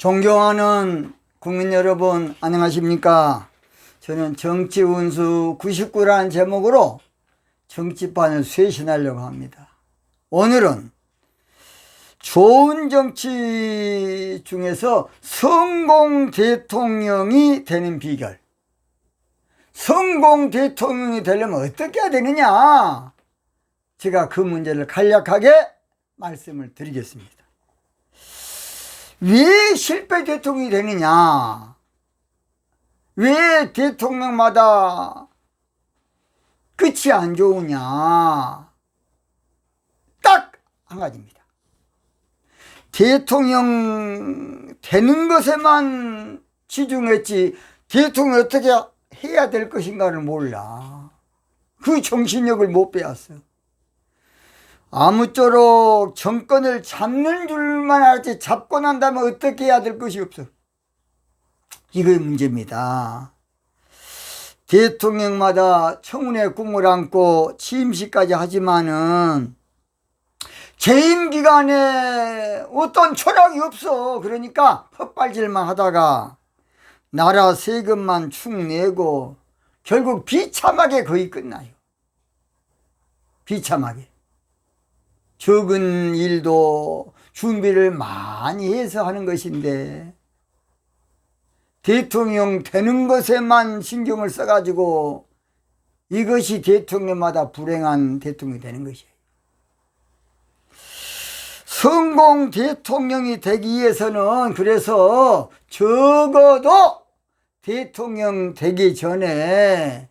존경하는 국민 여러분, 안녕하십니까? 저는 정치운수 99라는 제목으로 정치판을 쇄신하려고 합니다. 오늘은 좋은 정치 중에서 성공 대통령이 되는 비결, 성공 대통령이 되려면 어떻게 해야 되느냐, 제가 그 문제를 간략하게 말씀을 드리겠습니다. 왜 실패 대통령이 되느냐, 왜 대통령마다 끝이 안 좋으냐, 딱 한 가지입니다. 대통령 되는 것에만 치중했지 대통령 어떻게 해야 될 것인가를 몰라. 그 정신력을 못 배웠어. 아무쪼록 정권을 잡는 줄만 알지 잡고 난 다음에 어떻게 해야 될 것이 없어. 이게 문제입니다. 대통령마다 청운의 꿈을 안고 취임식까지 하지만은 재임 기간에 어떤 철학이 없어. 그러니까 헛발질만 하다가 나라 세금만 축 내고 결국 비참하게 거의 끝나요. 비참하게. 적은 일도 준비를 많이 해서 하는 것인데 대통령 되는 것에만 신경을 써가지고 이것이 대통령마다 불행한 대통령이 되는 것이에요. 성공 대통령이 되기 위해서는 그래서 적어도 대통령 되기 전에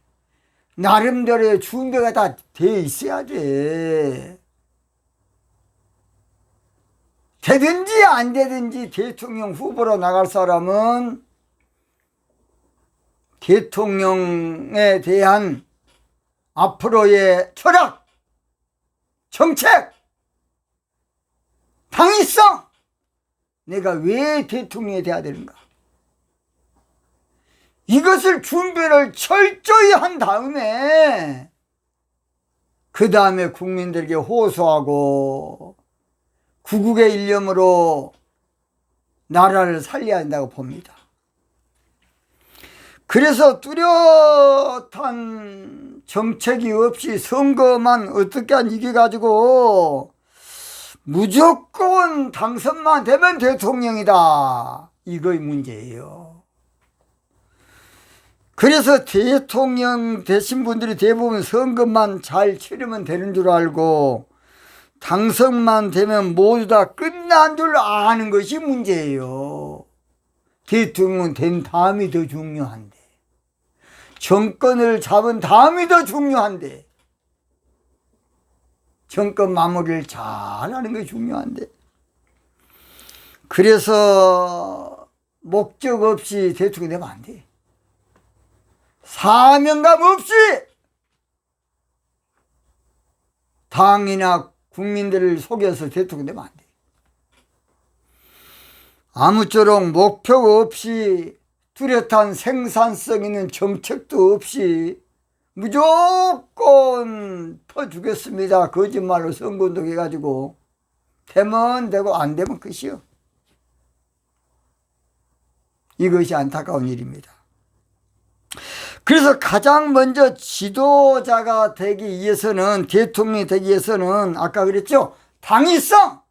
나름대로의 준비가 다 돼 있어야 돼. 되든지 안 되든지 대통령 후보로 나갈 사람은 대통령에 대한 앞으로의 철학, 정책, 당위성, 내가 왜 대통령이 돼야 되는가, 이것을 준비를 철저히 한 다음에 그 다음에 국민들에게 호소하고 구국의 일념으로 나라를 살려야 한다고 봅니다. 그래서 뚜렷한 정책이 없이 선거만 어떻게 안 이겨가지고 무조건 당선만 되면 대통령이다, 이거의 문제예요. 그래서 대통령 되신 분들이 대부분 선거만 잘 치르면 되는 줄 알고 당선만 되면 모두 다 끝난 줄 아는 것이 문제예요. 대통령 된 다음이 더 중요한데, 정권을 잡은 다음이 더 중요한데, 정권 마무리를 잘하는 것이 중요한데, 그래서 목적 없이 대통령 되면 안 돼. 사명감 없이 당이나 국민들을 속여서 대통령 되면 안 돼. 아무쪼록 목표가 없이 뚜렷한 생산성 있는 정책도 없이 무조건 퍼주겠습니다, 거짓말로 선거운동 해가지고 되면 되고 안 되면 끝이요. 이것이 안타까운 일입니다. 그래서 가장 먼저 지도자가 되기 위해서는, 대통령이 되기 위해서는 아까 그랬죠, 당위성,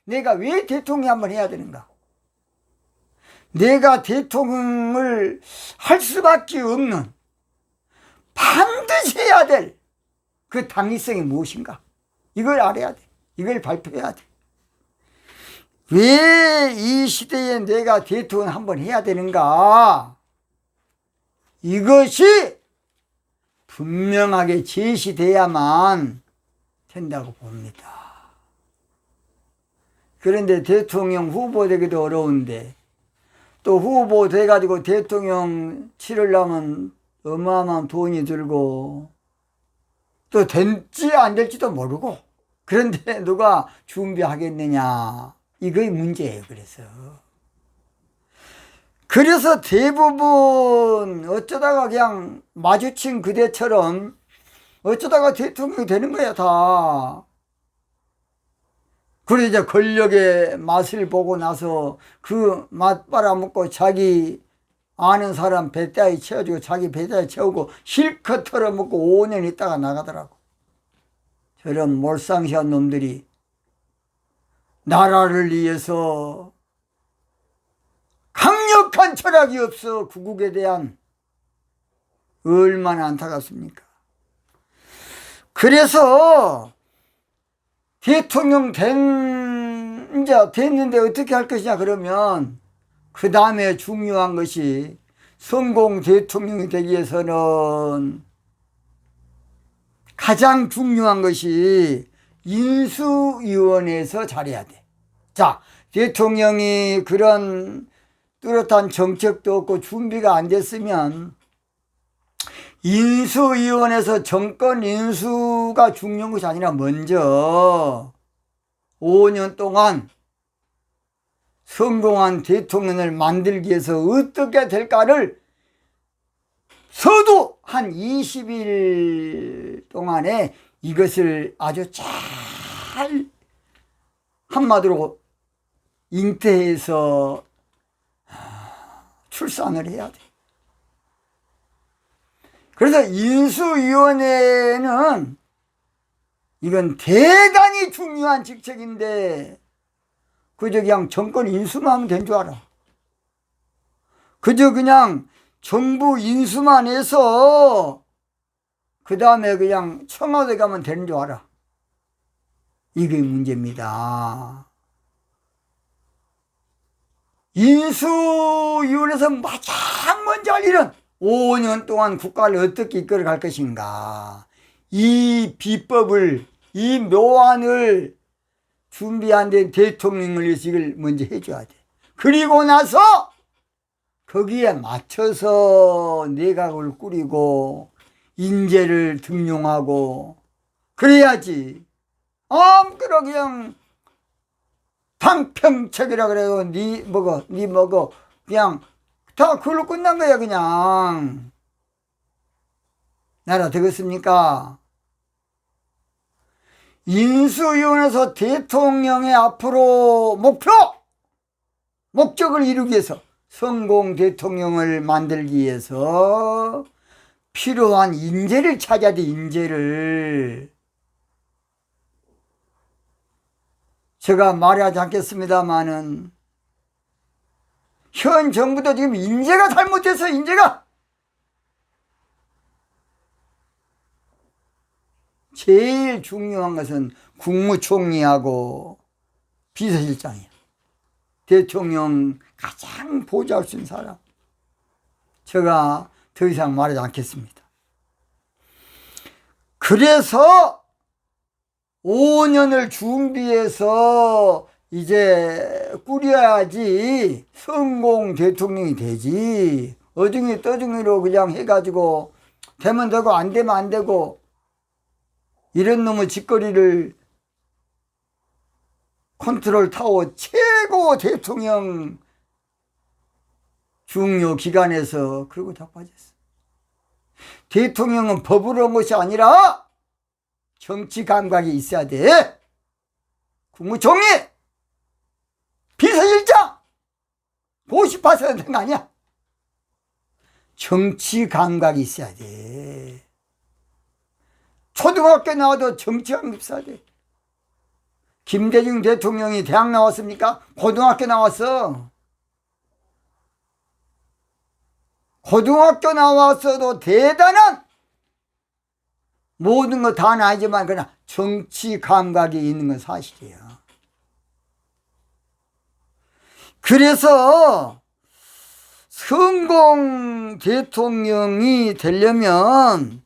내가 왜 대통령이 한번 해야 되는가, 내가 대통령을 할 수밖에 없는, 반드시 해야 될 그 당위성이 무엇인가, 이걸 알아야 돼. 이걸 발표해야 돼. 왜 이 시대에 내가 대통령 한번 해야 되는가, 이것이 분명하게 제시돼야만 된다고 봅니다. 그런데 대통령 후보 되기도 어려운데 또 후보 돼가지고 대통령 치르려면 어마어마한 돈이 들고 또 될지 안 될지도 모르고, 그런데 누가 준비하겠느냐, 이거의 문제예요. 그래서 대부분 어쩌다가 그냥 마주친 그대처럼 어쩌다가 대통령이 되는 거야, 다. 그래 이제 권력의 맛을 보고 나서 그 맛 빨아먹고 자기 아는 사람 배따위 채워주고 자기 배따위 채우고 실컷 털어먹고 5년 있다가 나가더라고. 저런 몰상시한 놈들이 나라를 위해서 강력한 철학이 없어. 구국에 대한 얼마나 안타깝습니까? 그래서 대통령 이제 됐는데 어떻게 할 것이냐 그러면 그 다음에 중요한 것이 성공 대통령이 되기 위해서는 가장 중요한 것이 인수위원회에서 잘해야 돼. 자, 대통령이 그런 뚜렷한 정책도 없고 준비가 안 됐으면 인수위원회에서 정권 인수가 중요한 것이 아니라 먼저 5년 동안 성공한 대통령을 만들기 위해서 어떻게 될까를 서두 한 20일 동안에 이것을 아주 잘 한마디로 잉태해서 출산을 해야 돼. 그래서 인수위원회는 이건 대단히 중요한 직책인데 그저 그냥 정권 인수만 하면 된 줄 알아. 그저 그냥 정부 인수만 해서 그 다음에 그냥 청와대 가면 되는 줄 알아. 이게 문제입니다. 인수위원회에서 가장 먼저 할 일은 5년 동안 국가를 어떻게 이끌어갈 것인가. 이 비법을, 이 묘안을 준비한 데 대통령을 위해서 이걸 먼저 해줘야 돼. 그리고 나서 거기에 맞춰서 내각을 꾸리고 인재를 등용하고 그래야지. 아무거나 그냥 당평책이라 그래요. 니 먹어 그냥 다 그걸로 끝난 거야. 그냥 나라 되겠습니까? 인수위원회에서 대통령의 앞으로 목적을 이루기 위해서 성공 대통령을 만들기 위해서 필요한 인재를 찾아야 돼. 인재를. 제가 말하지 않겠습니다마는 현 정부도 지금 인재가 잘못됐어. 인재가 제일 중요한 것은 국무총리하고 비서실장이야. 대통령 가장 보좌할 수 있는 사람. 제가 더 이상 말하지 않겠습니다. 그래서 5년을 준비해서 이제 꾸려야지 성공 대통령이 되지. 어중이 떠중이로 그냥 해가지고 되면 되고 안 되면 안 되고 이런 놈의 짓거리를 컨트롤 타워 최고 대통령 중요 기관에서 그러고 다 빠졌어. 대통령은 법으로 온 것이 아니라 정치 감각이 있어야 돼. 국무총리, 비서실장, 고시파서 되는 거 아니야. 정치 감각이 있어야 돼. 초등학교 나와도 정치 감각이 있어야 돼. 김대중 대통령이 대학 나왔습니까? 고등학교 나왔어. 고등학교 나왔어도 대단한 모든 거 다 아니지만 그냥 정치 감각이 있는 건 사실이야. 그래서 성공 대통령이 되려면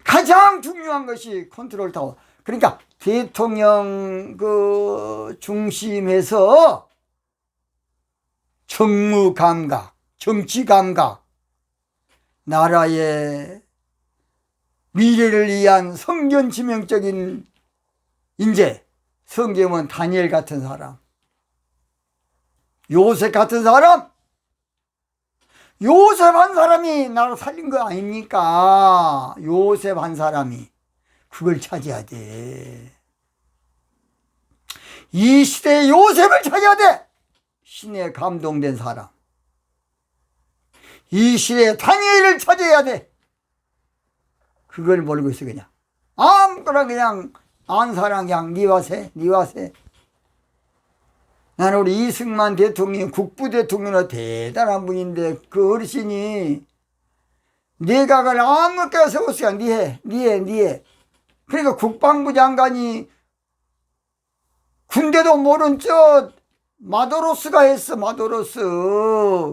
가장 중요한 것이 컨트롤 타워. 그러니까 대통령 그 중심에서 정무 감각, 정치 감각, 나라의 미래를 위한 성견지명적인 인재. 성경은 다니엘 같은 사람, 요셉 같은 사람. 요셉 한 사람이 나를 살린 거 아닙니까? 요셉 한 사람이 그걸 찾아야 돼. 이 시대의 요셉을 찾아야 돼. 신에 감동된 사람. 이 시대의 다니엘을 찾아야 돼. 그걸 모르고 있어. 그냥 아무거나 그냥 안 사람 그냥 니와세. 나는 우리 이승만 대통령, 국부대통령은 대단한 분인데 그 어르신이 내각을 아무렇게나 세웠어요. 니해. 그러니까 국방부 장관이 군대도 모른 저 마도로스가 했어. 마도로스.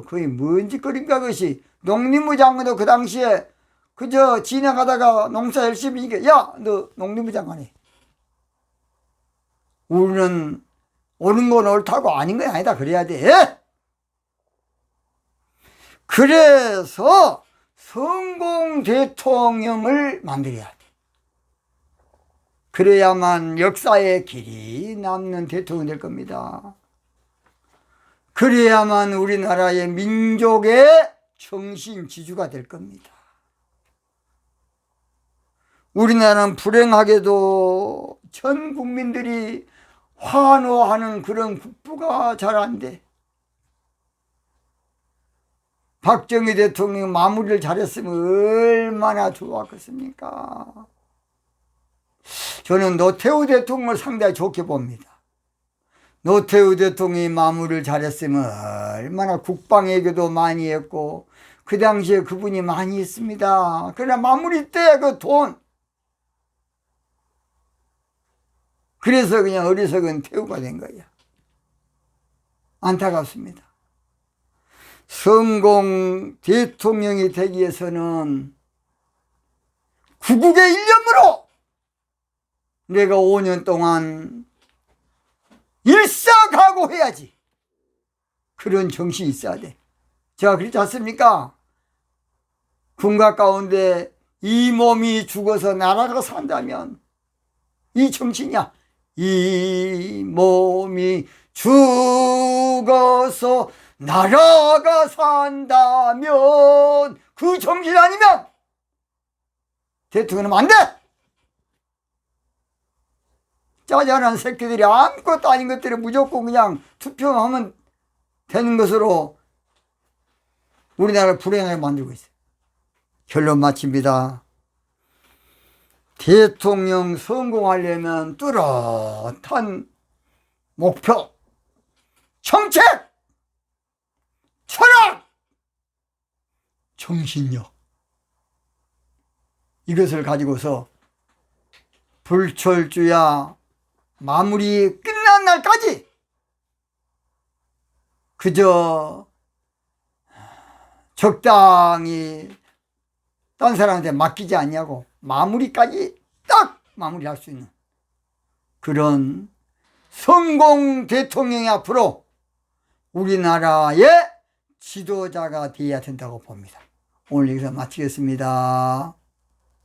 그게 뭔 짓거리인가 그것이. 농림부 장관도 그 당시에 그저 지나가다가 농사 열심히 이게 야 너 농림부 장관이. 우리는 옳은 건 옳다고 아닌 건 아니다 그래야 돼. 그래서 성공 대통령을 만들어야 돼. 그래야만 역사의 길이 남는 대통령이 될 겁니다. 그래야만 우리나라의 민족의 정신 지주가 될 겁니다. 우리나라는 불행하게도 전 국민들이 환호하는 그런 국부가 잘 안 돼. 박정희 대통령 마무리를 잘했으면 얼마나 좋았겠습니까? 저는 노태우 대통령을 상당히 좋게 봅니다. 노태우 대통령이 마무리를 잘했으면 얼마나 국방외교도 많이 했고 그 당시에 그분이 많이 했습니다. 그러나 마무리 때 그 돈, 그래서 그냥 어리석은 태우가 된 거야. 안타깝습니다. 성공 대통령이 되기 위해서는 구국의 일념으로 내가 5년 동안 일사각오해야지. 그런 정신이 있어야 돼. 제가 그렇지 않습니까? 군가 가운데 이 몸이 죽어서 나라가 산다면 이 정신이야. 이 몸이 죽어서 나라가 산다면 그 정신 아니면 대통령은 안 돼. 짜잘한 새끼들이 아무것도 아닌 것들을 무조건 그냥 투표하면 되는 것으로 우리나라를 불행하게 만들고 있어요. 결론 마칩니다. 대통령 성공하려면 뚜렷한 목표, 정책, 철학, 정신력, 이것을 가지고서 불철주야 마무리 끝난 날까지 그저 적당히 딴 사람한테 맡기지 않냐고 마무리까지 딱 마무리할 수 있는 그런 성공 대통령이 앞으로 우리나라의 지도자가 되어야 된다고 봅니다. 오늘 여기서 마치겠습니다.